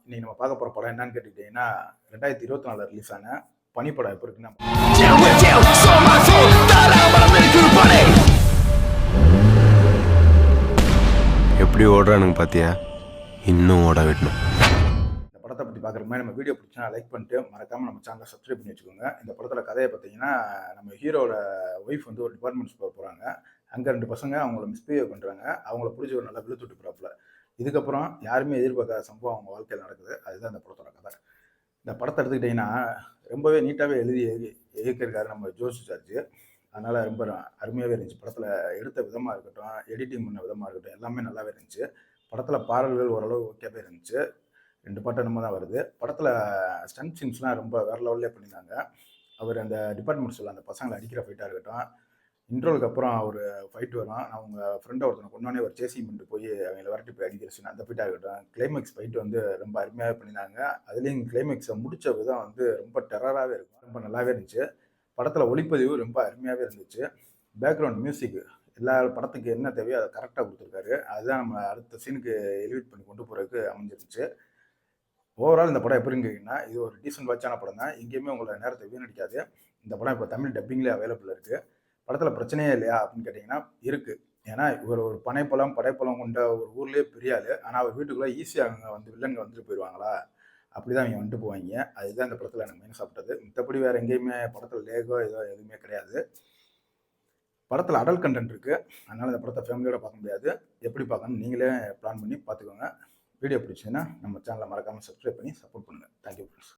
இன்னைக்கு நம்ம பார்க்க போகிற படம் என்னன்னு கேட்டுக்கிட்டிங்கன்னா 2024 ரிலீஸ் ஆன பனி படம் எப்போ இருக்குன்னா எப்படி ஓடுறானுங்க பார்த்தியா? இன்னும் ஓட விடணும். இந்த படத்தை பற்றி பார்க்குறதுமே நம்ம வீடியோ பிடிச்சா லைக் பண்ணிட்டு மறக்காமல் நம்ம சேனலை சப்ஸ்கிரைப் பண்ணி வச்சுக்கோங்க. இந்த படத்தில் கதையை பார்த்தீங்கன்னா நம்ம ஹீரோட ஒய்ஃப் வந்து ஒரு டிபார்ட்மெண்ட் ஸ்டோர் போகிறாங்க. அங்கே 2 பசங்க அவங்கள மிஸ்பிஹேவ் பண்ணுறாங்க. அவங்கள பிடிச்சி ஒரு நல்லா விழுத்துட்டு போகிறாப்புல. இதுக்கப்புறம் யாருமே எதிர்பார்க்காத சம்பவம் அவங்க வாழ்க்கையில் நடக்குது. அதுதான் இந்த படத்தோட கதை. இந்த படத்தை எடுத்துக்கிட்டிங்கன்னா ரொம்பவே நீட்டாகவே எழுதி இயக்கியிருக்காரு நம்ம ஜோஷி சார்ஜ். அதனால் ரொம்ப அருமையாகவே இருந்துச்சு. படத்தில் எடுத்த விதமாக இருக்கட்டும், எடிட்டிங் பண்ண விதமாக இருக்கட்டும், எல்லாமே நல்லாவே இருந்துச்சு. படத்தில் பாடல்கள் ஓரளவு ஓகேவே இருந்துச்சு. 2 பாட்டு என்னமோ தான் வருது. படத்தில் ஸ்டன்ட் சீன்ஸ்லாம் ரொம்ப வேறு லெவல்லே பண்ணியிருந்தாங்க. அவர் அந்த டிபார்ட்மெண்ட் ஸ்டோரில் அந்த பசங்களை அடிக்கிற ஃபைட்டாக இருக்கட்டும், இன்ட்ரோலுக்கு அப்புறம் ஒரு ஃபைட் வரும். அவங்க ஃப்ரெண்டை ஒருத்தனை கொண்டோடனே ஒரு சேசிங் பண்ணிட்டு போய் அவங்கள விரட்டி போய் அடிக்கிற சீன், அந்த ஃபைட்டாக இருக்கட்டும், கிளைமேக்ஸ் ஃபைட் வந்து ரொம்ப அருமையாக பண்ணியிருந்தாங்க. அதுலேயும் கிளைமேக்ஸை முடித்த விதம் வந்து ரொம்ப டெரராகவே இருக்கும். ரொம்ப நல்லாவே இருந்துச்சு. படத்தில் ஒளிப்பதிவு ரொம்ப அருமையாகவே இருந்துச்சு. பேக்ரவுண்ட் மியூசிக் எல்லா படத்துக்கு என்ன தேவையோ அதை கரெக்டாக கொடுத்துருக்காரு. அதுதான் நம்ம அடுத்த சீனுக்கு எலிவேட் பண்ணி கொண்டு போகிறதுக்கு அமைஞ்சிருச்சு. ஓவரால் இந்த படம் எப்படின்னு கேட்டிங்கன்னா, இது ஒரு டீசென்ட் வாட்சான படம் தான். எங்கேயுமே உங்களோட நேரத்தை வீணடிக்காது. இந்த படம் இப்போ தமிழ் டப்பிங்லேயே அவைலபிள் இருக்குது. படத்தில் பிரச்சனையே இல்லையா அப்படின்னு கேட்டிங்கன்னா இருக்குது. ஏன்னா இவர் ஒரு படைப்பலம் கொண்ட ஒரு ஊர்லேயே பெரிய ஆள். ஆனால் அவர் வீட்டுக்குள்ளே ஈஸியாக அங்கே வந்து வில்லங்க வந்துட்டு போயிடுவாங்களா, அப்படி தான் அவங்க வந்துட்டு போவாங்க. அதுதான் இந்த படத்தில் எனக்கு மெயின் சாப்பிட்டது. மற்றபடி வேறு எங்கேயுமே படத்தில் லேகோ ஏதோ எதுவுமே கிடையாது. படத்தில் அடல்ட் கண்டென்ட் இருக்குது. அதனால் இந்த படத்தை ஃபேமிலியோட பார்க்க முடியாது. எப்படி பார்க்கணும்னு நீங்களே பிளான் பண்ணி பார்த்துக்கோங்க. வீடியோ பிடிச்சதுன்னா நம்ம சேனலை மறக்காமல் சப்ஸ்கிரைப் பண்ணி சப்போர்ட் பண்ணுங்கள். Thank you friends.